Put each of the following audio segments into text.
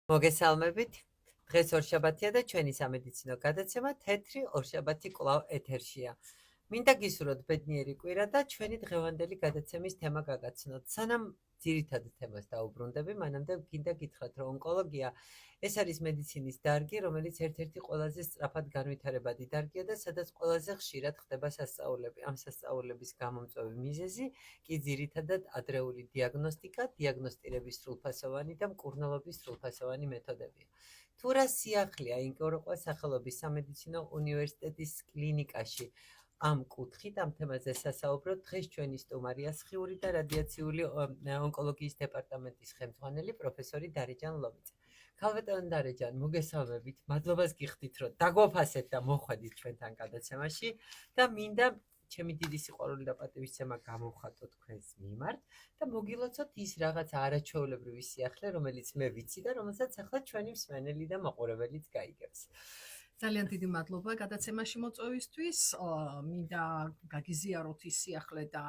მოგესალმებით. დღეს ორშაბათია და ჩვენი სამედიცინო გადაცემა თეთრი ორშაბათი კვლავ ეთერშია. მინდა გისურვოთ ბედნიერი კვირა და ჩვენი დღევანდელი გადაცემის თემა გაგაცნოთ. სანამ ძირითად თემას დაუბრუნდები, მანამდე გინდა გითხრათ, რომ ონკოლოგია ეს არის მედიცინის დარგი, რომელიც ერთ-ერთი ყველაზე სწრაფად განვითარებადი დარგია და სადაც ყველაზე ხშირად ხდება სასწაულები. ამ სასწაულების გამომწვევი მიზეზი კი ძირითადად ადრეული დიაგნოსტიკა, დიაგნოსტირების სრულფასოვანი და მკურნალობის სრულფასოვანი მეთოდებია. თუ რა სიახლეა ინკოროყვა სახელობის სამედიცინო უნივერსიტეტის კლინიკაში ამ კუთხით, ამ თემაზე სასაუბროთ დღეს ჩვენი სტუმარია სხიური და რადიაციული ონკოლოგიის დეპარტამენტის ხელმძღვანელი პროფესორი დარეჯან ლომიძე. ქალბატონ დარეჯან, მოგესალმებით. მადლობას გიხდით, რომ დაგვაფასეთ და მოხვედით ჩვენთან გადაცემაში და მინდა ჩემი დიდი სიყვარული და პატივისცემა გამოვხატოთ თქვენს მიმართ და მოგილოცოთ ის რაღაც არაჩვეულებრივი სიახლე, რომელიც მე ვიცი და რომელსაც ახლა ჩვენი მსმენელი და მაყურებელიც გაიგებს. ძალიან დიდი მადლობა გადაცემაში მოწვევისთვის. მინდა გაგიზიაროთ ის სიახლე და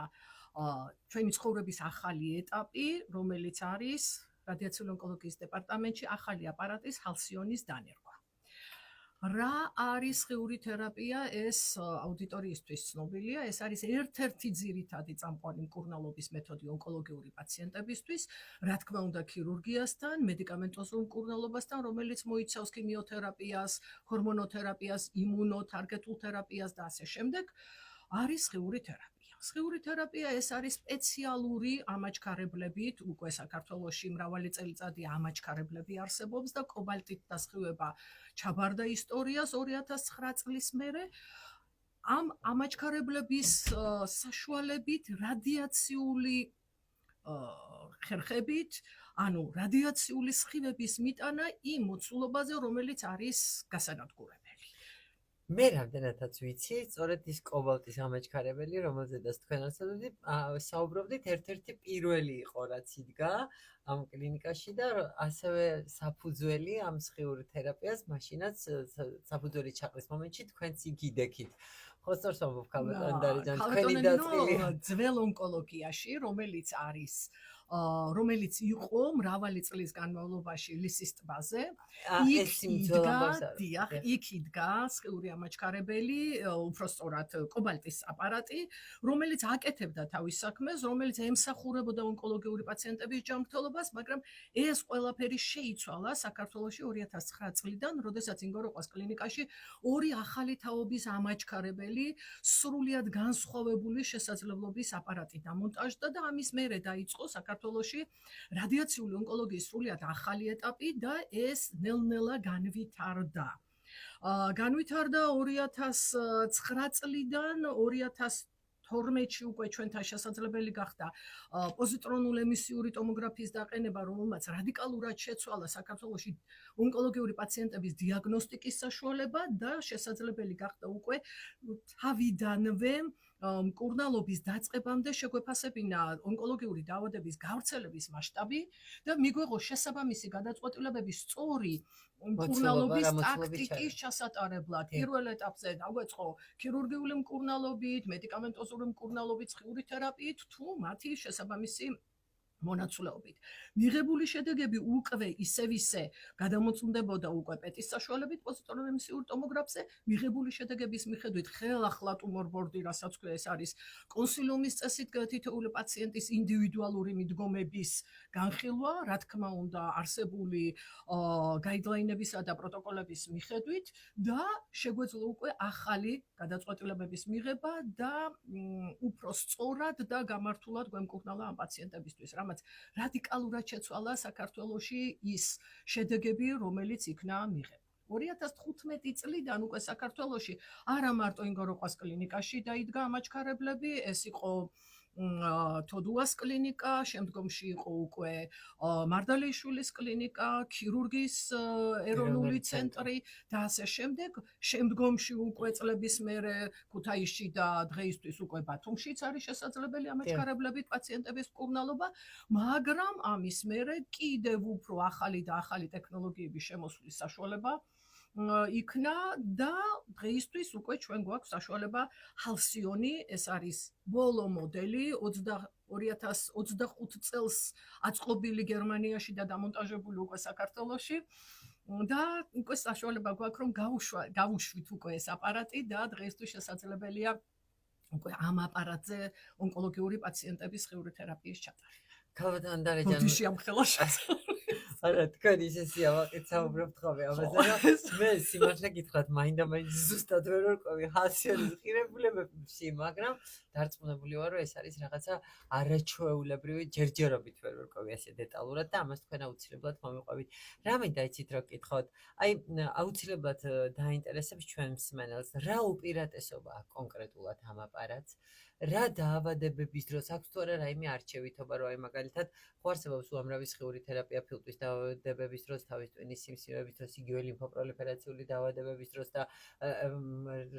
ჩვენი ცხოვრების ახალი ეტაპი, რომელიც არის რადიაციული ონკოლოგიის დეპარტამენტში ახალი აპარატის ჰალსიონის დანერგვა. რა არის სხიური თერაპია? ეს აუდიტორიისთვის ცნობილია. ეს არის ერთ-ერთი ძირითადი წამყვანი მკურნალობის მეთოდი ონკოლოგიური პაციენტებისთვის, რა თქმა უნდა ქირურგიასთან, მედიკამენტოზურ მკურნალობასთან, რომელიც მოიცავს ქიმიოთერაპიას, ჰორმონოთერაპიას, იმუნოთარგეტულ თერაპიას და ასე შემდეგ, არის სხიური თერაპია. სხიური თერაპია ეს არის სპეციალური ამაჩქარებლებით, უკვე საქართველოში მრავალი წელიწადი ამაჩქარებლები არსებობს და კობალტით დასხივება ჩაბარდა ისტორიას 2009 წლის მერე. ამ ამაჩქარებლების საშუალებით რადიაციული ხერხებით, ანუ რადიაციული სხივების მიტანა იმ მოცულობაზე, რომელიც არის გასანადგურებელი. მე რამდენადაც ვიცი, სწორედ ის კობალტის ამაჩქარებელი, რომელზედაც თქვენ საუბრობდით, ერთ-ერთი პირველი იყო, რაც იდგა ამ კლინიკაში და ასევე საფუძველი ამ სხიურ თერაპიას, მაშინაც საფუძველი ჩაყრის მომენტში თქვენც იგიდექით. ხო, სწორს ვამბობ, ქალბატონ დარეჯან, თქვენი დაწყილი ძველ ონკოლოგიაში, რომელიც იყო მრავალი წლის განმავლობაში ლისის ტბაზე, იქ იდგა სხიური ამაჩქარებელი, უпростоრად კობალტის აპარატი, რომელიც აკეთებდა თავის საქმეს, რომელიც ემსახურებოდა ონკოლოგიური პაციენტების ჯანმრთელობას, მაგრამ ეს ყველაფერი შეიცვალა საქართველოში 2009 წლიდან, როდესაც ინგოროყვას კლინიკაში ორი ახალი თაობის ამაჩქარებელი, სრულიად განსხვავებული შესაძლებლობის აპარატი დამონტაჟდა და ამის მერე დაიწყო საქართველოში რადიაციული ონკოლოგიის სრულიად ახალი ეტაპი და ეს ნელ-ნელა განვითარდა. განვითარდა 2009 წლიდან 2012-ში უკვე ჩვენთან შესაძლებელი გახდა პოზიტრონულ ემისიური ტომოგრაფიის დაყენება, რომელმაც რადიკალურად შეცვალა საქართველოში ონკოლოგიური პაციენტების დიაგნოსტიკის საშუალება და შესაძლებელი გახდა უკვე თავიდანვე მკურნალობის დაწყებამდე შეგვეფასებინა ონკოლოგიური დაავადების გავრცელების მასშტაბი და მიგვეღო შესაბამისი გადაწყვეტილებების სწორი მკურნალობის ტაქტიკის ჩასატარებლად. პირველ ეტაპზე დაგვეწყო ქირურგიული მკურნალობით, მედიკამენტოზური მკურნალობით, სხიური თერაპიით, თუ მათი შესაბამისი მონაცვლეობით. მიღებული შედეგები უკვე ისე გადამოწმდებოდა უკვე პეტის საშუალებით პოზიტრონულ ემისიურ ტომოგრაფზე. მიღებული შედეგების მიხედვით ხელახლა ტუმორ ბორდი, რასაც ქვია, ეს არის კონსილიუმის წესით თითოეული პაციენტის ინდივიდუალური მიდგომების განხილვა, რა თქმა უნდა, არსებული გაიდლაინებისა და პროტოკოლების მიხედვით და შეგვეძლო უკვე ახალი გადაწყვეტილებების მიღება და უფრო სწორად და გამართულად გვემკურნალა ამ პაციენტებისთვის. რადიკალურად შეცვალა საქართველოში ის შედეგები, რომელიც იქნა მიღებული. 2015 წლიდან უკვე საქართველოში არა მარტო ინგოროყვას კლინიკაში დაიდგა ამაჩქარებლები, ეს იყო თოდუას კლინიკა, შემდგომში იყო უკვე მარდალეიშვილის კლინიკა, ქირურგიის ეროვნული ცენტრი და ასე შემდეგ. შემდგომში უკვე წლების მერე ქუთაისში და დღეისთვის უკვე ბათუმშიც არის შესაძლებელი ამაჩქარებლებით პაციენტების მკურნალობა, მაგრამ ამის მერე კიდევ უფრო ახალი და ახალი ტექნოლოგიების შემოსვლის საშუალება იქნა და დღეისთვის უკვე ჩვენ გვაქვს საშუალება ჰალსიონი, ეს არის ბოლო მოდელი 2025 წელს აწყობილი გერმანიაში და დამონტაჟებული უკვე საქართველოში. და უკვე საშუალება გვაქვს რომ გავუშვით უკვე ეს აპარატი და დღეისთვის შესაძლებელია უკვე ამ აპარატზე ონკოლოგიური პაციენტების სხიური თერაპიის ჩატარება. ქალბატონ დარეჯან ბოდიში ამხელა არა თქვენ ისე ავაკეთ საუბრობთ ხოლმე ამაზე რომ მე სიმართლე გითხრათ მაინდა-მაინც ზუსტად ვერ ვერკვევი ჰასიარის ღირებულებებში მაგრამ დარწმუნებული ვარ რომ ეს არის რაღაცა არაჩვეულებრივი ჯერჯერობით ვერ ვერკვევი ასე დეტალურად და ამას თქვენ აუცილებლად მომიყვებით რა მინდა იცით რა გკითხოთ აი აუცილებლად დაინტერესებს ჩვენ მსმენელს რა უპირატესობა აქვს კონკრეტულად ამ აპარატს რა დაავადებების დროს აქვს თუ არა რაიმე არჩევითობა რომ აი მაგალითად ხო არსებობს უამრავი სხეული თერაპია ფილტვის დაავადებების დროს თავის ტვინის სიმსივნების დროს იგივე ლიმფოპროლიფერაციული დაავადებების დროს და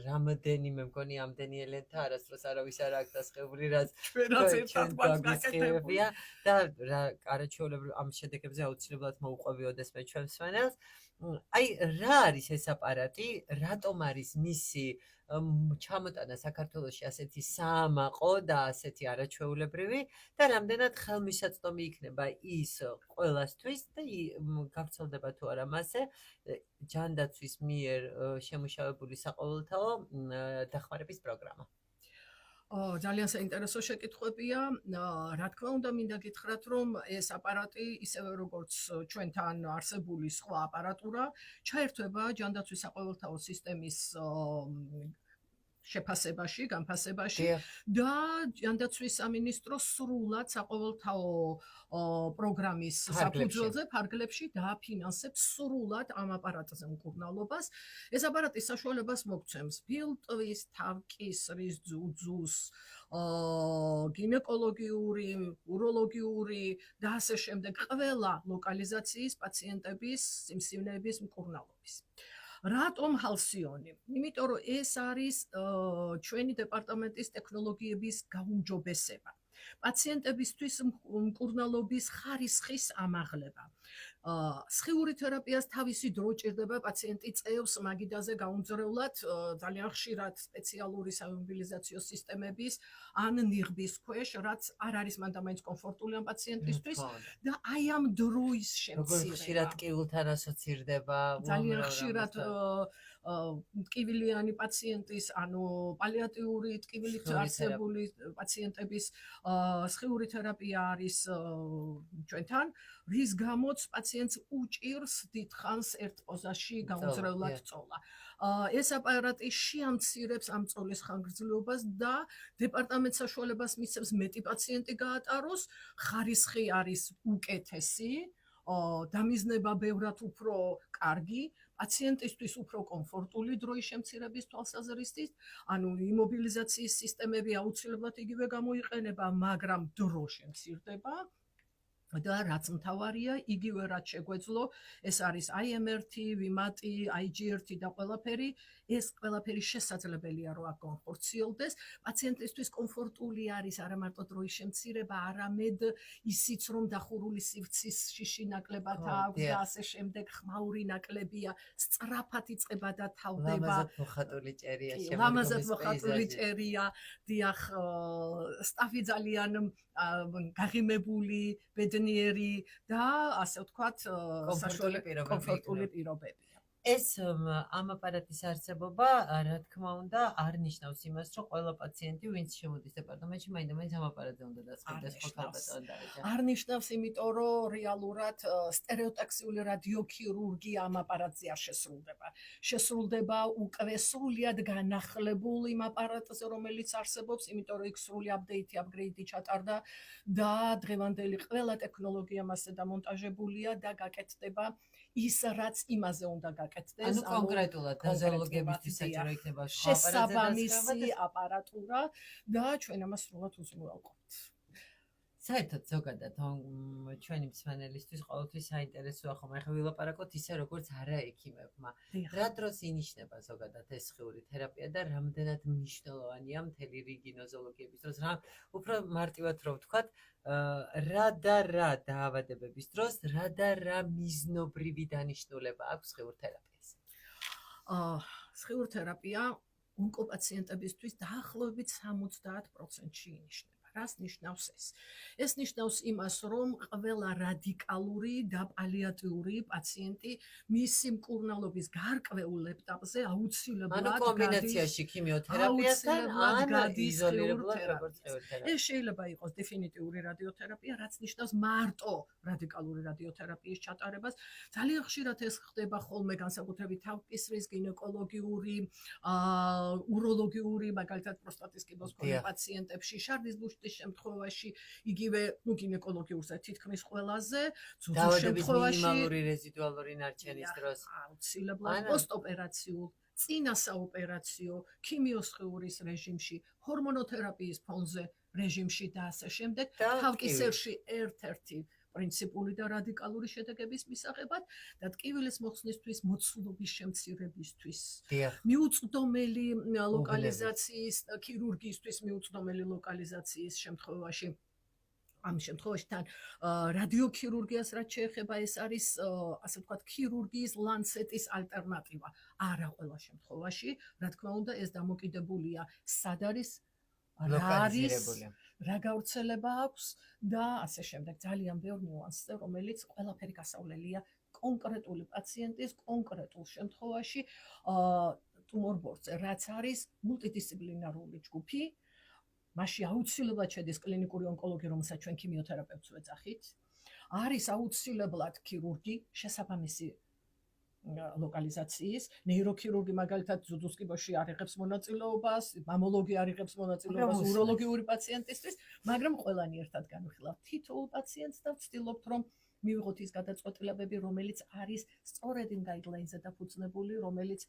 რამდენიმე მგონი ამდენი ელენთა არასდროს არავის არ აქვს დასხეული რაც ჩვენაც გაგისხებია და რა არაჩვეულებრივ ამ შედეგებზე აუცილებლად მოუყვებიოდეს მე ჩვენ მსმენელს აი რა არის ეს აპარატი რატომ არის მისი ჩამოტანა საქართველოში ასეთი საამაყო და ასეთი არაჩვეულებრივი და რამდენად ხელმისაწვდომი იქნება ის ყველასთვის და გავრცელდება თუ არა მასზე ჯანდაცვის მიერ შემუშავებული საყოველთაო დახმარების პროგრამა. ძალიან საინტერესო შეკითხვებია. რა თქმა უნდა, მინდა გითხრათ, რომ ეს აპარატი ისევე როგორც ჩვენთან არსებული სხვა აპარატურა, ჩაერთვება ჯანდაცვის საყოველთაო სისტემის შეფასებაში, განფასებაში და ჯანდაცვის სამინისტრო სრულად საყოველთაო პროგრამის საფუძველზე ფარგლებში დააფინანსებს სრულად ამ აპარატზე მკურნალობას. ეს აპარატი საშუალებას მოგცემს ფილტვის, თავკისრის, ძუძუს, გინეკოლოგიური, უროლოგიური და ასე შემდეგ ყველა ლოკალიზაციის პაციენტების სიმსივნეების მკურნალობის. რატომ ჰალსიონი? იმიტომ რომ ეს არის ჩვენი დეპარტამენტის ტექნოლოგიების გაუმჯობესება. პაციენტებისთვის მკურნალობის ხარისხის ამაღლება. სხიური თერაპიას თავისი დრო ჭირდება პაციენტი წევს მაგიდაზე გაუმძლევლად ძალიან ხშირად სპეციალური საიმობილიზაციო სისტემების ან ნიღბის ქვეშ, რაც არ არის მანდ-ამაინც კომფორტული ამ პაციენტისთვის და აი ამ დროის შემცირება. როგორ ხშირად ტკივილთან ასოცირდება? ძალიან ხშირად ტკივილიანი პაციენტის, ანუ პალიატიური ტკივილით არსებული პაციენტების სხიური თერაპია არის ჩვენთან, რის გამოც პაციენტს უჭირს დიდხანს ერთ პოზაში გაუმძლევლად წოლა. ეს აპარატი შეამცირებს ამ წოლის ხანგრძლივობას და დეპარტამენტს საშუალებას მისცემს მეტი პაციენტი გაატაროს, ხარისხი არის უკეთესი, დამიზნება ბევრად უფრო კარგი, პაციენტისთვის უფრო კომფორტული დროის შემცირების თვალსაზრისით, ანუ იმობილიზაციის სისტემები აუცილებლად იგივე გამოიყენება, მაგრამ დრო შემცირდება. და რაც მთავარია, იგივე რაც შეგვეძლო, ეს არის IMRT, VMAT-ი, IGRT და ყველაფერი, ეს ყველაფერი შესაძლებელია რომ აკონფორციელდეს. პაციენტისთვის კომფორტული არის არა მარტო დროის შემცირება, არამედ ისიც რომ დახურული სივრცის შიში ნაკლებად აქვს და ასე შემდეგ, ხმაური ნაკლებია, სწრაფად იწყება და თავდება. ლამაზად მოხატული ჭერია, ლამაზად მოხატული ჭერია, დიახ, სტაფი ძალიან გაღიმებული, ბედნიერი და ასე ვთქვათ, კომფორტული პირობებია. ეს ამ აპარატის არსებობა, რა თქმა უნდა, არ ნიშნავს იმას, რომ ყველა პაციენტი, ვინც შემოდის დეპარტამენტში, მაინდა-მაინც ამ აპარატზე უნდა დასხივდეს, ხო ქალბატონ დარეჯა? არ ნიშნავს, იმიტომ რომ რეალურად სტერეოტაქსიული რადიოქირურგია ამ აპარატზე არ შესრულდება. შესრულდება უკვე სრულიად განახლებულ იმ აპარატზე, რომელიც არსებობს, იმიტომ რომ იქ სრული აპგრეიდი ჩატარდა და დღევანდელი ყველა ტექნოლოგია მასზე დამონტაჟებულია და გაკეთდება ის, რაც იმაზე უნდა გაკეთდეს. ანუ კონკრეტულად დაზოლოგებისთვის საჭირო იქნება შესაბამისი აპარატურა და ჩვენ ამას სრულად უზრუნველყოფთ. საერთოდ ზოგადად ჩვენი მსმენელისთვის ყოველთვის საინტერესოა ხომ ახლა ვილაპარაკოთ ისე როგორც არაექიმებმა. რა დროს ინიშნება ზოგადად ეს სხიური თერაპია და რამდენად მნიშვნელოვანია მთელი რიგი ნოზოლოგიების დროს, უფრო მარტივად რო ვთქვათ, რა და რა დაავადებების დროს, რა და რა მიზნობრივი დანიშნულება აქვს სხიურ თერაპიას? სხიურ თერაპია ონკოპაციენტებისთვის დაახლოებით 70%-ში ინიშნება. რას ნიშნავს ეს? ეს ნიშნავს იმას, რომ ყველა რადიკალური და პალიატიური პაციენტი მისი მკურნალობის გარკვეულ ეტაპზე აუცილებლად ანუ კომბინაციაში ქიმიოთერაპიასთან ან იზოლირებულად როგორც ხიურთერაპია. ეს შეიძლება იყოს დეფინიტიური რადიოთერაპია, რაც ნიშნავს მარტო რადიკალური რადიოთერაპიის ჩატარებას. ძალიან ხშირად ეს ხდება ხოლმე განსაკუთრებით თავკისრის, გინეკოლოგიური, უროლოგიური, მაგალითად პროსტატის კიბოს მქონე პაციენტებში, შარდის ბუშტის შემთხვევაში, იგივე გინეკოლოგიურზე თითქმის ყველაზე, ძუძუს შემთხვევაში მინიმალური რეზიდუალური ნარჩენის დროს აუცილებლად პოსტოპერაციულ, წინა საოპერაციო, ქიმიოსხეურის რეჟიმში, ჰორმონოთერაპიის ფონზე რეჟიმში და ასე შემდეგ, თავკისერში ერთ-ერთი პრინციპული და რადიკალური შედეგების მისაღებად და ტკივილის მოხსნისთვის, მოცულობის შემცირებისთვის, მიუწვდომელი ლოკალიზაციის, ქირურგიისთვის მიუწვდომელი ლოკალიზაციის შემთხვევაში. ამ შემთხვევაში თან რადიოქირურგიას რაც შეეხება, ეს არის ასე ვთქვათ ქირურგიის ლანცეტის ალტერნატივა. არა ყველა შემთხვევაში, რა თქმა უნდა, ეს დამოკიდებულია სად არის, რა არის, რა გავრცელება აქვს და ასე შემდეგ. ძალიან ბევრი ნიუანსზე, რომელიც ყველაფერი გასავლელია კონკრეტული პაციენტის კონკრეტულ შემთხვევაში ტუმორ ბორცზე, რაც არის მულტიდისციპლინარული ჯგუფი. მაშინ აუცილებლად შედის კლინიკური ონკოლოგია, რომელსაც ჩვენ ქიმიოთერაპევტს ვეძახით. არის აუცილებლად ქირურგი, შესაბამისი ლოკალიზაციის, ნეიროქირურგი მაგალითად ძუძუს კიბოში არ იღებს მონაწილეობას, მამოლოგი არ იღებს მონაწილეობას უროლოგიური პაციენტისთვის, მაგრამ ყველანი ერთად განვიხილავთ თითოეულ პაციენტს და ვცდილობთ, რომ მივიღოთ ის გადაწყვეტილებები, რომელიც არის სწორედ იმ გაიდლაინზე დაფუძნებული, რომელიც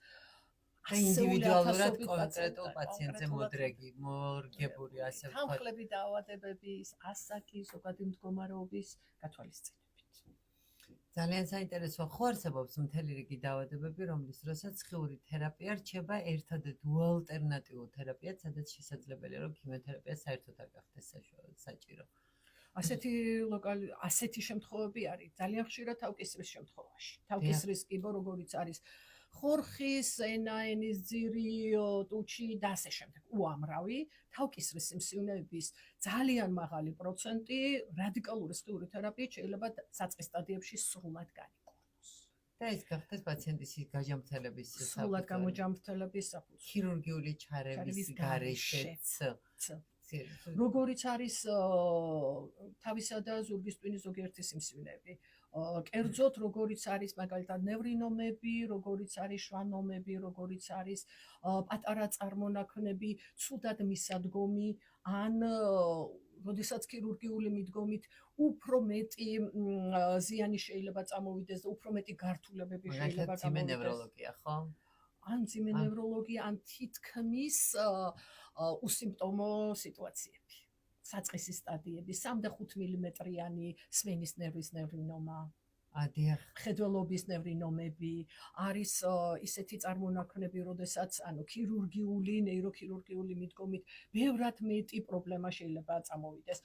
ინდივიდუალურად კონკრეტულ პაციენტზე მორგებული, ასე ვთქვათ. თანხლები დაავადებების, ასაკის, ზოგადი მდგომარეობის გათვალისწინებით. ძალიან საინტერესოა, ხო არსებობს მთელი რიგი დაავადებები, რომლის დროსაც ხიური თერაპია რჩება ერთადერთ უალტერნატიულ თერაპიად, სადაც შესაძლებელია, რომ ქიმიოთერაპია საერთოდ არ გახდეს საჭირო. ასეთი შემთხვევები არის ძალიან ხშირად თავკისრის შემთხვევაში. თავკისრის კიბო, როგორიც არის ხორხის, ენა-ენის ძირი, ტუჩი და ასე შემდეგ. უამრავი თავკისრის სიმსივნეების ძალიან მაღალი პროცენტი რადიკალური ხიური თერაპიით შეიძლება საწყის სტადიებში სრულად განიკურნოს. და ეს გახდეს პაციენტის გაჟამთელების სრულად გამოჯამრთელების საფუძველი. ქირურგიული ჩარევის გარეშეც. როგორიც არის თავისა და ზურგის ტვინის ზოგიერთი სიმსივნეები. კერძოდ, როგორიც არის მაგალითად ნევრინომები, როგორიც არის შვანომები, როგორიც არის პატარა წარმონაქმნები, ცუდად მისადგომი, ან როდესაც ქირურგიული მიდგომით უფრო მეტი ზიანი შეიძლება წამოვიდეს და უფრო მეტი გართულებები შეიძლება გამოვიდეს. ნევროლოგია, ხო? ან ძიმე ნევროლოგია, ან თითქმის უსიმპტომო სიტუაციები. საწყისი სტადიები, 3 და 5 მმ-იანი სმენის ნერვის ნევრინომა, ხედველობის ნევრინომები, არის ისეთი წარმონაქმნები, როდესაც ქირურგიული, ნეიროქირურგიული მიდგომით ბევრად მეტი პრობლემა შეიძლება წამოვიდეს.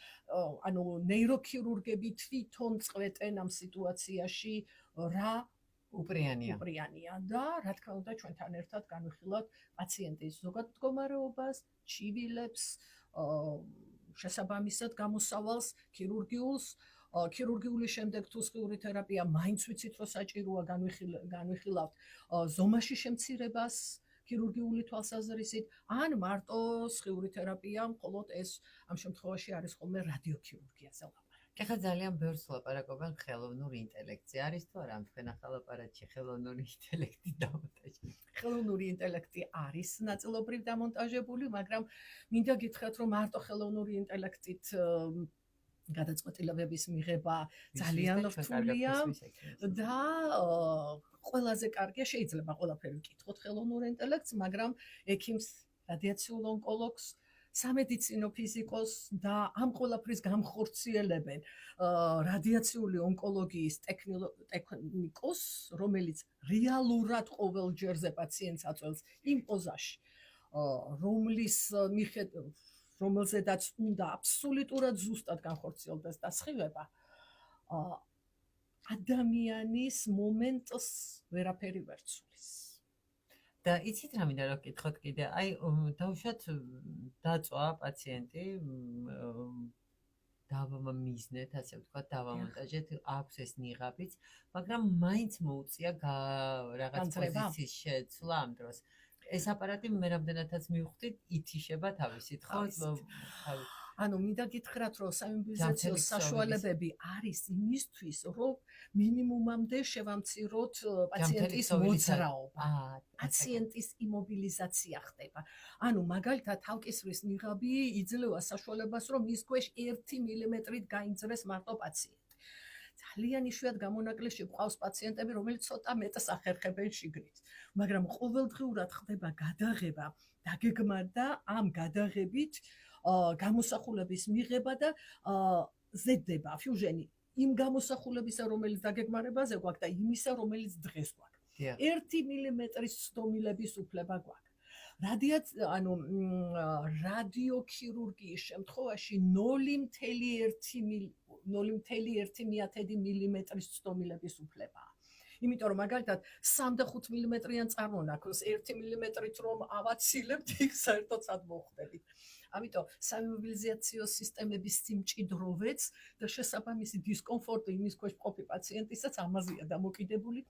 ნეიროქირურგები თვითონ წყვეტენ ამ სიტუაციაში რა უპრიანია და რა თქმა უნდა ჩვენთან ერთად განვიხილავთ პაციენტის ზოგად მდგომარეობას, ჩივილებს, შესაბამისად გამოსავალს ქირურგიულს, ქირურგიული შემდეგ თუ ხიური თერაპია მაინც ვიცით რომ საჭიროა განვიხილავთ ზომაში შემცირებას ქირურგიული თვალსაზრისით, ან მარტო ხიური თერაპია, მხოლოდ ეს ამ შემთხვევაში არის ხოლმე რადიოქირურგიაზე ლაპარაკი. ეხლა ძალიან ბევრს ლაპარაკობენ ხელოვნურ ინტელექტზე. არის თუ არა თქვენ ახალ აპარატში ხელოვნური ინტელექტი დამონტაჟებული? ხელოვნური ინტელექტი არის ნაწილობრივ დამონტაჟებული, მაგრამ მინდა გითხრათ, რომ მარტო ხელოვნური ინტელექტით გადაწყვეტილებების მიღება ძალიან რთულია და ყველაზე კარგია შეიძლება ყველაფერი ვკითხოთ ხელოვნურ ინტელექტს, მაგრამ ექიმს, რადიაციულ ონკოლოგს, სამედიცინო ფიზიკოს და ამ ყველაფრის გამხორციელებენ რადიაციული ონკოლოგიის ტექნიკოს, რომელიც რეალურად ყოველ ჯერზე პაციენტს აწვევს იმ პოზაში, რომელზედაც უნდა აბსოლუტურად ზუსტად განხორციელდეს და სხივება, ადამიანის მომენტს ვერაფერი ვერ ცulis. და იცით რა მინდა რომ გკითხოთ კიდე? აი დავუშვათ დაწვა პაციენტი დავამიზნეთ, ასე ვთქვათ, დავამონტაჟეთ, აქვს ეს ნიღაბიც, მაგრამ მაინც მოუწია რაღაც განცლება? პოზიციის შეცვლა ამ დროს. ეს აპარატი მე რამდენადაც მივხვდით, ითიშება თავისით, ხო? თავისით. ანუ მინდა გითხრათ, რომ საიმობილიზაციო ჯანმრთელი საშუალებები არის იმისთვის, რომ მინიმუმამდე შევამციროთ პაციენტის ქსოვილისა- მოძრაობა. აა, პაციენტის იმობილიზაცია ხდება. ანუ მაგალითად თავკისრის ნიღაბი იძლევა საშუალებას, რომ მის ქვეშ 1 მილიმეტრით გაინძრეს მარტო პაციენტი. ძალიან იშვიათ გამონაკლისში გვყავს პაციენტები, რომელიც ცოტა მეტს ახერხებენ შიგნით, მაგრამ ყოველდღიურად ხდება გადაღება, დაგეგმარ და ამ გადაღებით გამოსახულების მიღება და ზედდება ფიუჟენი იმ გამოსახულებისა, რომელიც დაგეგმარებაზე გვაქვს და იმისა, რომელიც დღეს გვაქვს. 1 მილიმეტრის ცდომილების უფლება გვაქვს. რადიოქირურგიის შემთხვევაში 0.1 მილიმეტრის ცდომილების უფლებაა. იმიტომ რომ მაგალითად 3 და 5 მილიმეტრიან წარმონაქმნს 1 მილიმეტრით რომ ავაცილებთ, იქ საერთოდ სად მოხვდებით. ამიტომ საიმობილიზაციო სისტემების სიმჭიდროვეც და შესაბამისი დისკომფორტი იმის ქვეშ მყოფი პაციენტისაც ამაზეა დამოკიდებული,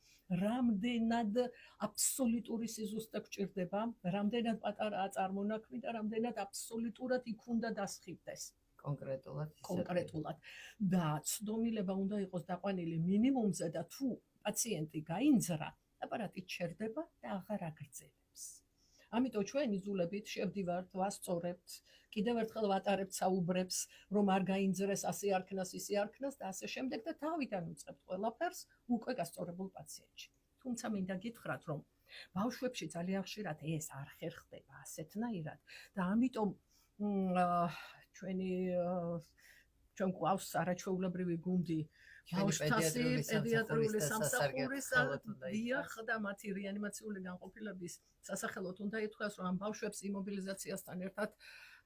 რამდენად აბსოლუტური სიზუსტე გჭირდება, რამდენად პატარაა წარმონაქმნი და რამდენად აბსოლუტურად იქ უნდა დასხივდეს. კონკრეტულად. და ცდომილება უნდა იყოს დაყვანილი მინიმუმზე და თუ პაციენტი გაინძრა, აპარატი ჩერდება და აღარ აგრძელებს. ამიტომ ჩვენ იძულებით შევდივართ, ვასწორებთ, კიდევ ერთხელ ვატარებთ საუბრებს, რომ არ გაინძრეს, ასე არქნას, ისე არქნას და ასე შემდეგ და თავიდან ვიწყებთ ყველაფერს უკვე გასწორებულ პაციენტში. თუმცა მინდა გითხრათ, რომ ბავშვებში ძალიან ხშირად ეს არ ხერხდება ასეთნაირად და ამიტომ ჩვენ გვყავს არაჩვეულებრივი გუნდი ბავშვთასი პედიატრიული სამსახურის დიახ და მათი რეანიმაციული განყოფილების სასახელოდ უნდა ითქვას, რომ ამ ბავშვებს იმობილიზაციასთან ერთად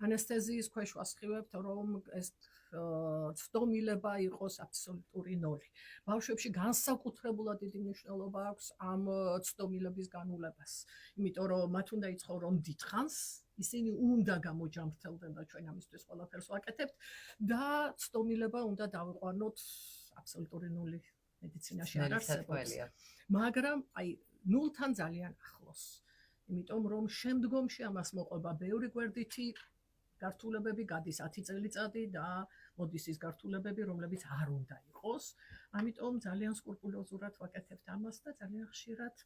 ანესთეზიის ქვეშ ვასხივებთ, რომ ეს ცდომილება იყოს აბსოლუტური 0. ბავშვებში განსაკუთრებულად დიდი მნიშვნელობა აქვს ამ ცდომილების განულებას, იმიტომ რომ მათ უნდა იცხოვრონ დიდხანს, ისინი უნდა გამოჯამრთელდნენ და ჩვენ ამისთვის ყველაფერს ვაკეთებთ და ცდომილება უნდა დავიყვანოთ აბსოლუტური 0 მედიცინაში არ არსებობს. მაგრამ აი 0-თან ძალიან ახლოს. იმიტომ რომ შემდგომში ამას მოყვება ბევრი გვერდითი გართულებები, გადის 10 წელიწადი და მოდის ის გართულებები, რომლებიც არ უნდა იყოს. ამიტომ ძალიან სკრუპულოზურად ვაკეთებთ ამას და ძალიან ხშირად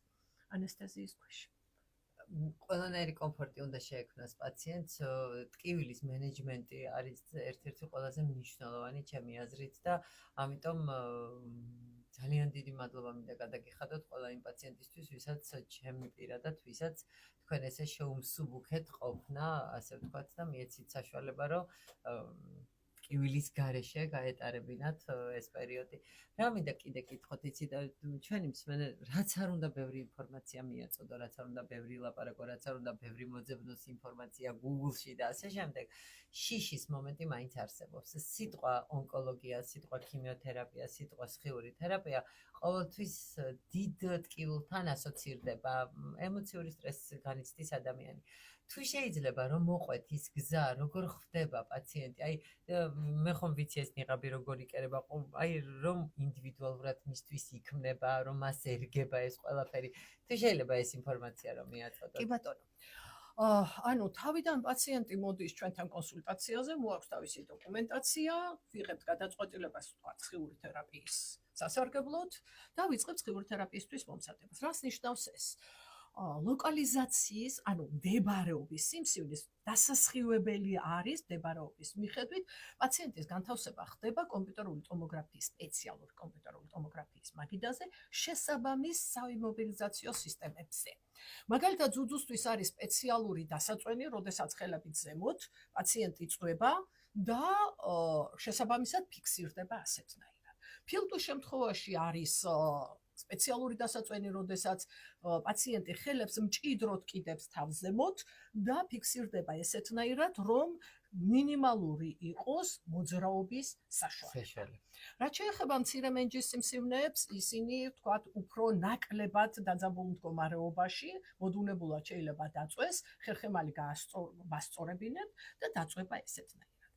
ანესთეზიის ქვეშ. ყველანაირი კომფორტი უნდა შეექმნას პაციენტს. ტკივილის მენეჯმენტი არის ერთ-ერთი ყველაზე მნიშვნელოვანი ჩემი აზრით და ამიტომ ძალიან დიდი მადლობა მინდა გადაგიხადოთ ყველა იმ პაციენტისთვის, ვისაც ჩემი პირადად, ვისაც თქვენ ესე შეუმსუბუქეთ ყოფნა, ასე ვთქვათ და მიეცით საშუალება, რომ ტკივილის გარეშე გაეტარებინათ ეს პერიოდი. რა მინდა კიდე გითხოთ, იცი და ჩვენი მსმენელი, რაც არ უნდა ბევრი ინფორმაცია მიაწოდო, რაც არ უნდა ბევრი ლაპარაკო, რაც არ უნდა ბევრი მოძებნოს ინფორმაცია Google-ში და ასე შემდეგ. შიშის მომენტი მაინც არსებობს. სიტყვა ონკოლოგია, სიტყვა ქიმიოთერაპია, სიტყვა სხიური თერაპია ყოველთვის დიდ ტკივილთან ასოცირდება, ემოციური სტრესს განიცდის ადამიანი. თუ შეიძლება რომ მოყვეთ ის გზა, როგორ ხვდება პაციენტი, აი მე ხომ ვიცი ეს ნიღაბი როგორ იკერება, აი რომ ინდივიდუალურად მისთვის იქმნება, რომ მას ერგება ეს ყველაფერი. თუ შეიძლება ეს ინფორმაცია რომ მიაწოდოთ. კი ბატონო. ანუ თავიდან პაციენტი მოდის ჩვენთან კონსულტაციაზე, მოაქვს თავისი დოკუმენტაცია, ვიღებთ გადაწყვეტილებას ვთქვათ სხიური თერაპიის სასარგებლოდ და ვიწყებთ სხიური თერაპიისთვის მომზადებას. რას ნიშნავს ეს? ლოკალიზაციის, ანუ მდებარეობის სიმსივნის დასასხივებელი არის მდებარეობის მიხედვით პაციენტის განთავსება ხდება კომპიუტერული ტომოგრაფიის, სპეციალური კომპიუტერული ტომოგრაფიის მაგიდაზე შესაბამის საიმობილიზაციო სისტემებზე. მაგალითად, ძუძუსთვის არის სპეციალური დასაწვენი, როდესაც ხელებით ზემოთ პაციენტი წვება და შესაბამისად ფიქსირდება ასეთნაირად. ფილტვის შემთხვევაში არის სპეციალური დასაწვენი, როდესაც პაციენტი ხელებს მჭიდროდ კიდებს თავს ზემოთ და ფიქსირდება ესეთნაირად, რომ მინიმალური იყოს მოძრაობის საშუალება. რაც შეეხება მცირე მენჯის სიმსივნეებს, ისინი ვთქვათ უფრო ნაკლებად დაძაბულ მდგომარეობაში, მოდუნებულად შეიძლება დაწვეს, ხერხემალი გასწორებინებთ და დაწვება ესეთნაირად.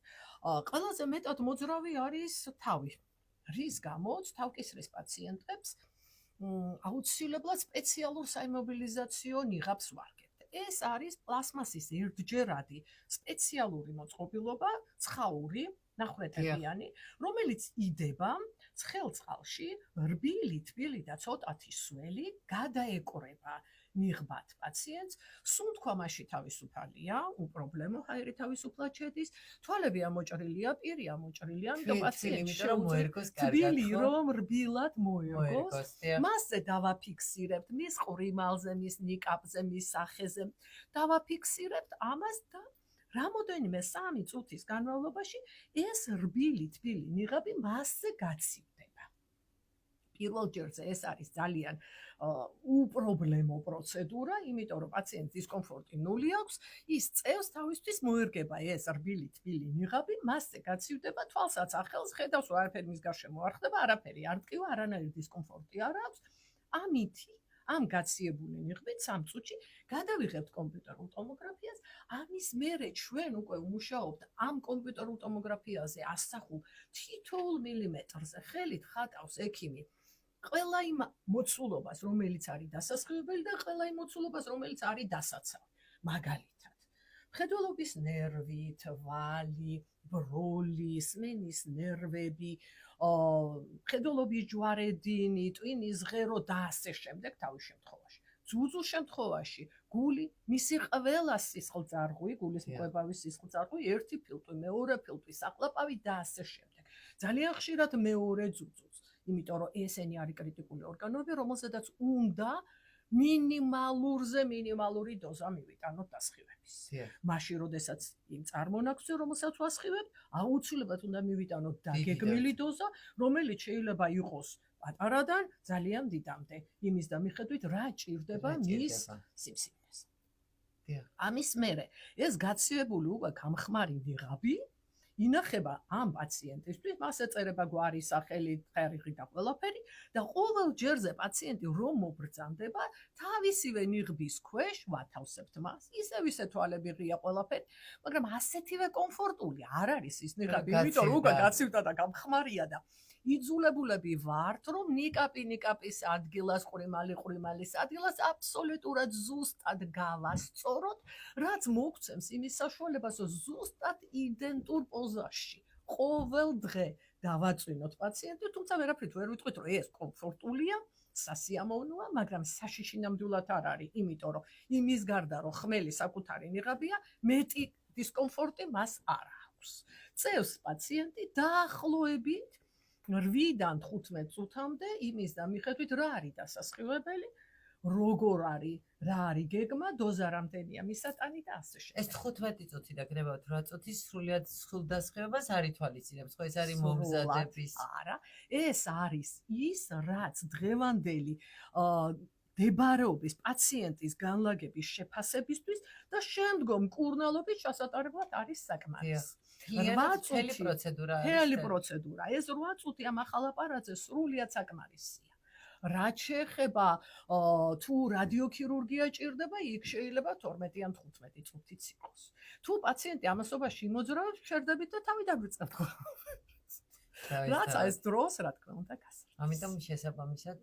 ყველაზე მეტად მოძრავი არის თავი. რის გამოც თავკისრის პაციენტებს აუცილებლად სპეციალურ საიმობილიზაციო ნიღაბს ვარგებთ. ეს არის პლასმასის ერთჯერადი სპეციალური მოწყობილობა, ცხაური, ნახვრეთებიანი, რომელიც იდება ცხელ წყალში, რბილი თბილი და ცოტათი სველი გადაეკრება ნიღბად პაციენტს, სუნთქვამაში თავისუფალია, უპრობლემო ჰაერი თავისუფლად შედის, თვალები ამოჭრილია, პირი ამოჭრილია, ამიტომ პაციენტს თბილი რომ რბილად მოერგოს, მასზე დავაფიქსირებთ მის ყრიმალზე, მის ნიკაპზე, მის სახეზე, დავაფიქსირებთ ამას და რამოდენიმე 3 წუთის განმავლობაში ეს რბილი თბილი ნიღაბი მასზე გაცივდება. პირველ ჯერზე ეს არის ძალიან უპრობლემო პროცედურა, იმიტომ რომ პაციენტს დისკომფორტი 0 აქვს, ის წევს თავისთვის მოერგება ეს რბილი თბილი ნიღაბი, მასზე გაცივდება, თვალსაც ახელს, ხედავს რომ არაფერი მის გარშემო არ ხდება, არაფერი არ ტკივა, არანაირი დისკომფორტი არ აქვს. ამითი ამ გაციებული ნიღბით 3 წუთში გადავიღებთ კომპიუტერულ ტომოგრაფიას, ამის მერე ჩვენ უკვე ვმუშაობთ ამ კომპიუტერულ ტომოგრაფიაზე ასახულ თითოეულ მილიმეტრზე ხელით ხატავს ექიმი ყველა იმ მოცულობას, რომელიც არის დასასხივებელი და ყველა იმ მოცულობას, რომელიც არის დასაცავი. მაგალითად, მხედველობის ნერვი, თვალი, ბროლი, სმენის ნერვები, მხედველობის ჯვარედინი, ტვინის ღერო და ასე შემდეგ თავის შემთხვევაში. ძუძუს შემთხვევაში გული, მისი ყველა სისხლძარღვი, გულის მკვებავის სისხლძარღვი, ერთი ფილტვი, მეორე ფილტვი, საყლაპავი და ასე შემდეგ. ძალიან ხშირად მეორე ძუძუს, იმიტომ რომ ესენი არის კრიტიკული ორგანოები, რომელზედაც უნდა მინიმალური დოზა მივიტანოთ დასხივების. მაშინ, როდესაც იმ წარმონაქმნზე, რომელსაც ვასხივებთ, აუცილებლად უნდა მივიტანოთ დაგეგმილი დოზა, რომელიც შეიძლება იყოს პატარადან ძალიან დიდამდე, იმის და მიხედვით რა ჭირდება მის სიმსივნეს. ამის მერე ეს გაცივებული უკვე გამხმარი ნიღაბი ინახება ამ პაციენტისთვის, მას ეწერება გვარი, სახელი, თარიღი და ყველაფერი და ყოველ ჯერზე პაციენტი რომ მობრძანდება, თავისივე ნიღბის ქვეშ ვათავსებთ მას, ისე თვალები ღია ყველაფერი, მაგრამ ასეთივე კომფორტული არ არის ის ნიღაბი, იმიტომ რომ უკვე გაცივდა და გამხმარია და იძულებულები ვართ, რომ ნიკაპის ადგილას, ყრიმალის ადგილას აბსოლუტურად ზუსტად გავასწოროთ, რაც მოგცემს იმის საშუალებას, რომ ზუსტად იდენტურ პოზაში ყოველ დღე დავაწვინოთ პაციენტი, თუმცა ვერაფრით ვერ ვიტყვით, რომ ეს კომფორტულია, სასიამოვნოა, მაგრამ საშიში ნამდვილად არ არის, იმიტომ რომ იმის გარდა, რომ ხმელი საკუთარი ნიღაბია, მეტი დისკომფორტი მას არ აქვს. წევს პაციენტი დაახლოებით 8-დან 15 წუთამდე იმის და მიხედვით რა არის დასასხივებელი, როგორ არის, რა არის გეგმა, დოზა რამდენია მისატანი და ასე შემდეგ. ეს 15 წუთი და გნებავთ 8 წუთი სრულიად სრულდასხივებას არ ითვალისწინებს, ხო ეს არის მომზადების. არა, ეს არის ის, რაც დღევანდელი დებარეობის პაციენტის განლაგების შეფასებისთვის და შემდგომ მკურნალობის ჩასატარებლად არის საკმარისი. მთელი პროცედურა არის. მთელი პროცედურა. ეს 8 წუთი ამ ახალ აპარატზე სრულიად საკმარისია. რაც შეეხება თუ რადიოქირურგია ჭირდება, იქ შეიძლება 12 ან 15 წუთიც იყოს. თუ პაციენტი ამასობაში იმოძრავებს, შერდებით და თავი დაგვიწყებთ. რაცა ეს დროს, რა თქმა უნდა, გასაგებია. ამიტომ შესაბამისად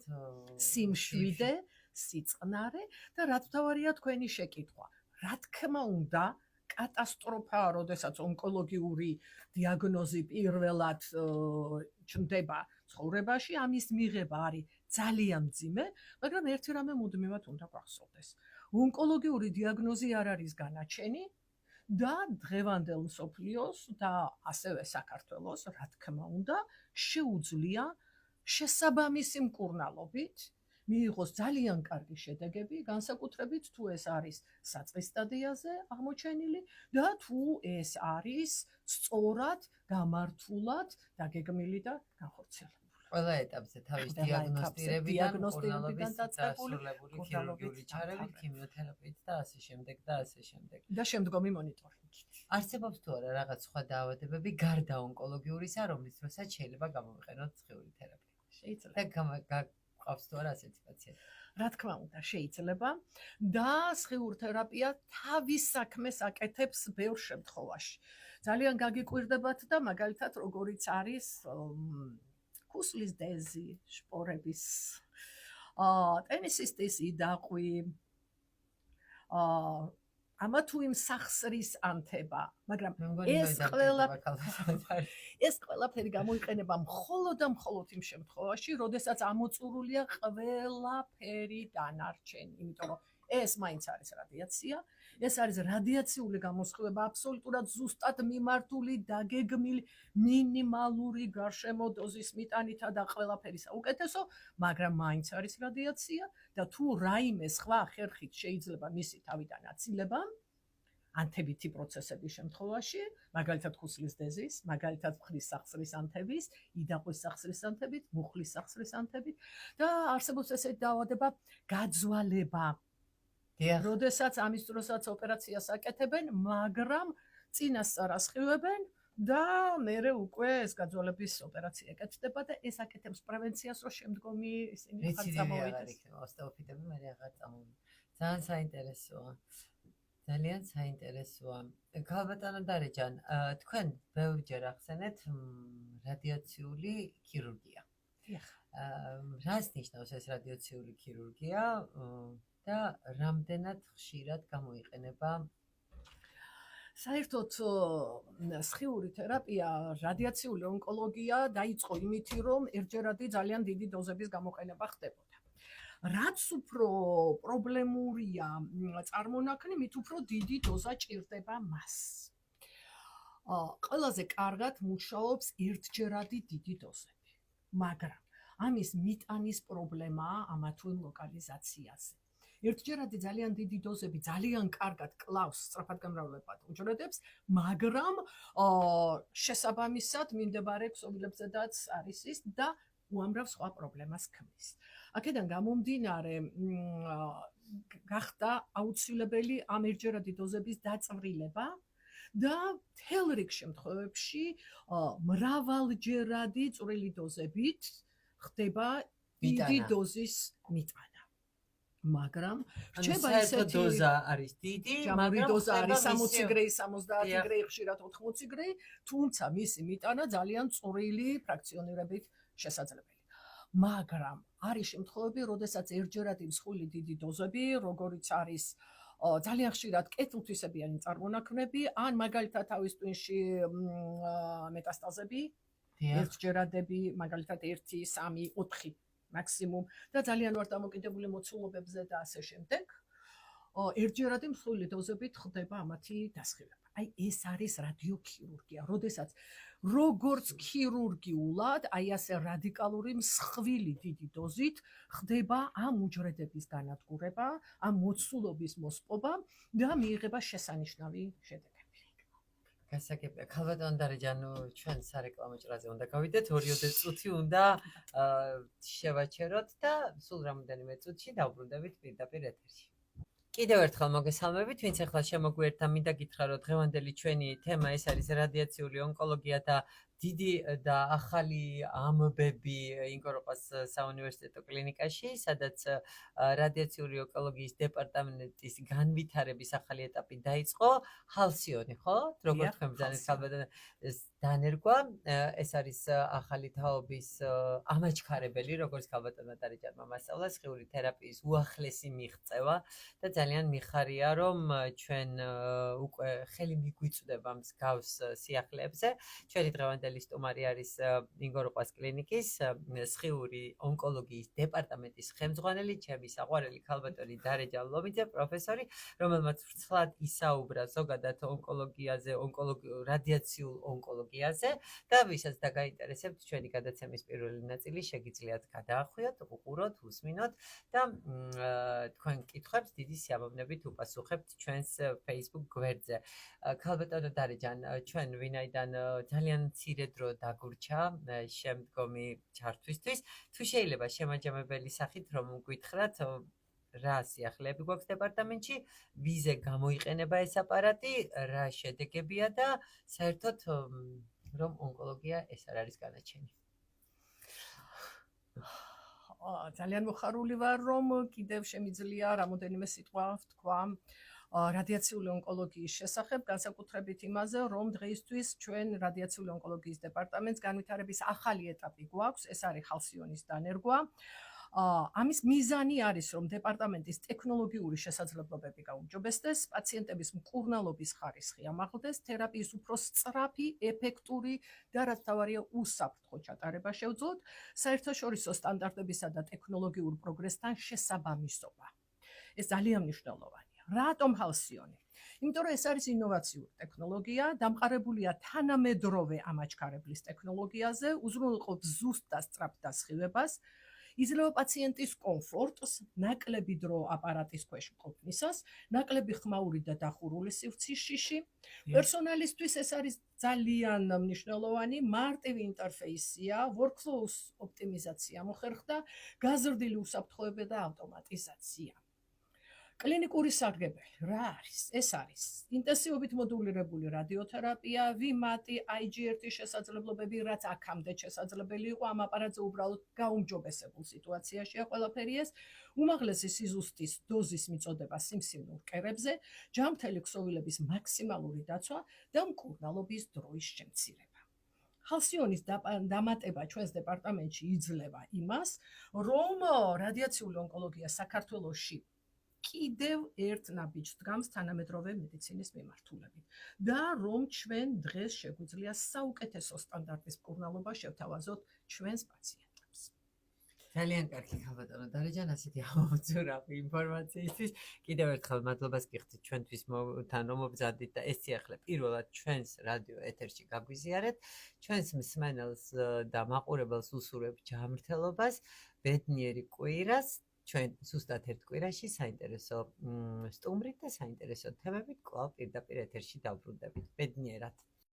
სიმშვიდე, სიწყნარე და რაც მთავარია თქვენი შეკითხვა. რა თქმა უნდა, კატასტროფაა, როდესაც ონკოლოგიური დიაგნოზი პირველად ჩნდება ცხოვრებაში, ამის მიღება არის ძალიან მძიმე, მაგრამ ერთი რამე მუდმივად უნდა გვახსოვდეს. ონკოლოგიური დიაგნოზი არ არის განაჩენი და დღევანდელ მსოფლიოს და ასევე საქართველოს, რა თქმა უნდა, შეუძლია შესაბამისი მკურნალობით მიიღოს ძალიან კარგი შედეგები, განსაკუთრებით თუ ეს არის საწყის სტადიაზე აღმოჩენილი და თუ ეს არის სწორად, გამართულად დაგეგმილი და განხორციელებული. ყველა ეტაპზე თავის ყველა ეტაპზე, დიაგნოსტირებიდან, დიაგნოსტირებიდან დასრულებული დაწყებული, ქირურგიული ჩარევით, დამთავრებული. ქიმიოთერაპიით და ასე შემდეგ და ასე შემდეგ. და შემდგომი მონიტორინგით. არსებობს თუ არა რაღაც სხვა დაავადებები გარდა ონკოლოგიურისა, რომლის დროსაც შეიძლება გამოვიყენოთ სხეული თერაპია. შეიძლება. და გყავს თუ არა ასეთი პაციენტი? რა თქმა უნდა, შეიძლება და სხიურ თერაპია თავის საქმეს აკეთებს ბევრ შემთხვევაში. ძალიან გაგიკვირდებათ და მაგალითად როგორიც არის ქუსლის დეზი, შპორების, ტენისისტის იდაყვი, ამა თუ იმ სახსრის ანთება, მაგრამ ეს ყველაფერი გამოიყენება მხოლოდ და მხოლოდ იმ შემთხვევაში, როდესაც ამოწურულია ყველაფერი დანარჩენი, იმიტომ რომ ეს მაინც არის რადიაცია, ეს არის რადიაციული გამოსხივება, აბსოლუტურად ზუსტად მიმართული, დაგეგმილი, მინიმალური გარშემო დოზის მიტანითა და ყველაფერი საუკეთესო, მაგრამ მაინც არის რადიაცია და თუ რაიმე სხვა ხერხით შეიძლება მისი თავიდან აცილება, ანთებითი პროცესების შემთხვევაში, მაგალითად ქუსლის დეზის, მაგალითად მხრის სახსრის ანთების, იდაყვის სახსრის ანთებით, მუხლის სახსრის ანთებით და არსებობს ესეთი დაავადება გაძვალება. როდესაც ამის დროსაც ოპერაციას აკეთებენ, მაგრამ წინასწარ ასხივებენ და მერე უკვე ეს გაძვალების ოპერაცია ეკეთდება და ეს აკეთებს პრევენციას, რომ შემდგომი ისინი აღარ წამოვიდეს. ოსტეოფიტები მერე აღარ წამოვიდეს. ძალიან საინტერესოა. ძალიან საინტერესოა. ქალბატონო დარეჯან, თქვენ ბევრჯერ ახსენეთ რადიაციული ქირურგია. რას ნიშნავს ეს რადიაციული ქირურგია და რამდენად ხშირად გამოიყენება? საერთოდ სხიური თერაპია, რადიაციული ონკოლოგია დაიწყო იმითი, რომ ერთჯერადი ძალიან დიდი დოზების გამოყენება ხდებოდა. რაც უფრო პრობლემურია წარმონაქმნი, მით უფრო დიდი დოზა ჭირდება მას. ყველაზე კარგად მუშაობს ერთჯერადი დიდი დოზები, მაგრამ ამის მიტანის პრობლემაა ამა თუ იმ ლოკალიზაციაზე. ერთჯერადი ძალიან დიდი დოზები ძალიან კარგად კლავს სწრაფად გამრავლებად უჯრედებს, მაგრამ შესაბამისად მიმდებარე ქსოვილებზედაც არის ის და უამრავ სხვა პრობლემას ქმნის. აქედან გამომდინარე, გახდა აუცილებელი ამ ერთჯერადი დოზების დაწვრილება და მთელ რიგ შემთხვევებში მრავალჯერადი წვრილი დოზებით ხდება დიდი დოზის მიტანა. მაგრამ რჩება ისეთი დოზა არის დიდი, მაგრამ დოზა არის 60 გრეი, 70 გრეი, ხშირად 80 გრეი, თუმცა მისი მიტანა ძალიან წვრილი ფრაქციონირებით შესაძლებელი. მაგრამ არის შემთხვევები, როდესაც ერთჯერადი მსხვილი დიდი დოზები, როგორიც არის ძალიან ხშირად კეთილთვისებიანი წარმონაქმნები, ან მაგალითად თავის ტვინში მეტასტაზები, ერთჯერადები, მაგალითად 1, 3, 4 მაქსიმუმ და ძალიან ვარ დამოკიდებული მოცულობებზე და ასე შემდეგ. ერთჯერადი მსხვილი დოზებით ხდება ამათი დასხივება. აი ეს არის რადიოქირურგია, როდესაც როგორც ქირურგიულად, აი ასე რადიკალური მსხვილი დიდი დოზით ხდება ამ უჯრედების განადგურება, ამ მოცულობის მოსპობა და მიიღება შესანიშნავი შედეგები. გასაგებია. ქალბატონო დარეჯან, ჩვენ სარეკლამო ჭრაზე უნდა გავიდეთ, 2 წუთი უნდა შევაჩეროთ და სულ რამოდენიმე წუთში დავბრუნდებით პირდაპირ ეთერში. კიდევ ერთხელ მოგესალმებით, ვინც ახლა შემოგვიერთდა, მინდა გითხრა, რომ დღევანდელი ჩვენი თემა ეს არის რადიაციული ონკოლოგია და დიდი და ახალი ამბები ინგოროყას საუნივერსიტეტო კლინიკაში, სადაც რადიაციული ონკოლოგიის დეპარტამენტის განვითარების ახალი ეტაპი დაიწყო. ჰალსიონი, ხო? როგორც თქვენ ბრძანეთ, ქალბატონო, ეს დანერგვა, ეს არის ახალი თაობის ამაჩქარებელი, როგორც ქალბატონმა დარეჯანმა მასწავლა, სხეული თერაპიის უახლესი მიღწევა და ძალიან მიხარია, რომ ჩვენ უკვე ხელი მიგვიწვდება მსგავს სიახლეებზე. ჩვენი დღევანდელი სტუმარი არის ინგოროყას კლინიკის სხიური ონკოლოგიის დეპარტამენტის ხელმძღვანელი, ჩემი საყვარელი ქალბატონი დარეჯან ლომიძე, პროფესორი, რომელმაც ვრცლად ისაუბრა ზოგადად ონკოლოგიაზე, რადიაციულ ონკოლოგიაზე და ვისაც დაგაინტერესებთ ჩვენი გადაცემის პირველი ნაწილი, შეგიძლიათ გადაახვიოთ, უყუროთ, უსმინოთ და თქვენ კითხვებს დიდი სიამოვნებით უპასუხებთ ჩვენს Facebook გვერდზე. ქალბატონო დარეჯან, ჩვენ ვინაიდან ძალიან მცირე მცირე დრო დაგურჩა შემდგომი ჩართვისთვის. თუ შეიძლება შემაჯამებელი სახით რომ გითხრათ რა სიახლეები გვაქვს დეპარტამენტში, ვიზე გამოიყენება ეს აპარატი, რა შედეგებია და საერთოდ რომ ონკოლოგია ეს არ არის განაჩენი. ძალიან მოხარული ვარ, რომ კიდევ შემიძლია რამოდენიმე სიტყვა ვთქვა რადიაციული ონკოლოგიის შესახებ, განსაკუთრებით იმაზე, რომ დღეისთვის ჩვენ რადიაციული ონკოლოგიის დეპარტამენტს განვითარების ახალი ეტაპი გვაქვს, ეს არის ხალსიონის დანერგვა. ამის მიზანი არის, რომ დეპარტამენტის ტექნოლოგიური შესაძლებლობები გაუმჯობესდეს, პაციენტების მკურნალობის ხარისხი ამაღლდეს, თერაპიის უფრო სწრაფი, ეფექტური და რაც თავარია უსაფრთხო ჩატარება შევძლოთ, საერთაშორისო სტანდარტებისა და ტექნოლოგიურ პროგრესთან შესაბამისობა. ეს ძალიან მნიშვნელოვანია. რატომ ხალსიონი? იმიტომ რომ ეს არის ინოვაციური ტექნოლოგია, დამყარებულია თანამედროვე ამაჩქარებლის ტექნოლოგიაზე, უზრუნველყოფს ზუსტ და სწრაფ დასხივებას, იძლევა პაციენტის კომფორტს, ნაკლები დრო აპარატის ქვეშ მყოფნისას, ნაკლები ხმაური და დახურული სივრცის შიში. პერსონალისთვის ეს არის ძალიან მნიშვნელოვანი, მარტივი ინტერფეისია, workflows ოპტიმიზაცია მოხერხდა, გაზრდილი უსაფრთხოება და ავტომატიზაცია. კლინიკური სარგებელი რა არის? ეს არის ინტენსივობით მოდულირებული რადიოთერაპია, ვიმატი, IGRT შესაძლებლობები, რაც აქამდე შესაძლებელი იყო ამ აპარატზე უბრალოდ გაუმჯობესებულ სიტუაციაშია ყველაფერი ეს, უმაღლესი სიზუსტის დოზის მიწოდება სიმსივნურ კერებზე, ჯამთელი ქსოვილების მაქსიმალური დაცვა და მკურნალობის დროის შემცირება. ხალსიონის დამატება ჩვენს დეპარტამენტში იძლევა იმას, რომ რადიაციული ონკოლოგია საქართველოში კიდევ ერთ ნაბიჯს დგამს თანამედროვე მედიცინის მიმართულებით და რომ ჩვენ დღეს შეგვიძლია საუკეთესო სტანდარტის მკურნალობა შევთავაზოთ ჩვენს პაციენტებს. ძალიან კარგი ხალბატონო დარეჯან, ასეთი ამოძურავი ინფორმაციისთვის. კიდევ ერთხელ მადლობას გიხდით ჩვენთვის თან რომ მობრძანდით და ეს სიახლე პირველად ჩვენს რადიო ეთერში გაგვიზიარეთ. ჩვენს მსმენელს და მაყურებელს უსურვებ ჯანმრთელობას, ბედნიერი კვირას. ჩვენ ზუსტად ერთ კვირაში საინტერესო სტუმრით და საინტერესო თემებით კვლავ პირდაპირ ეთერში დავბრუნდებით. ბედნიერად.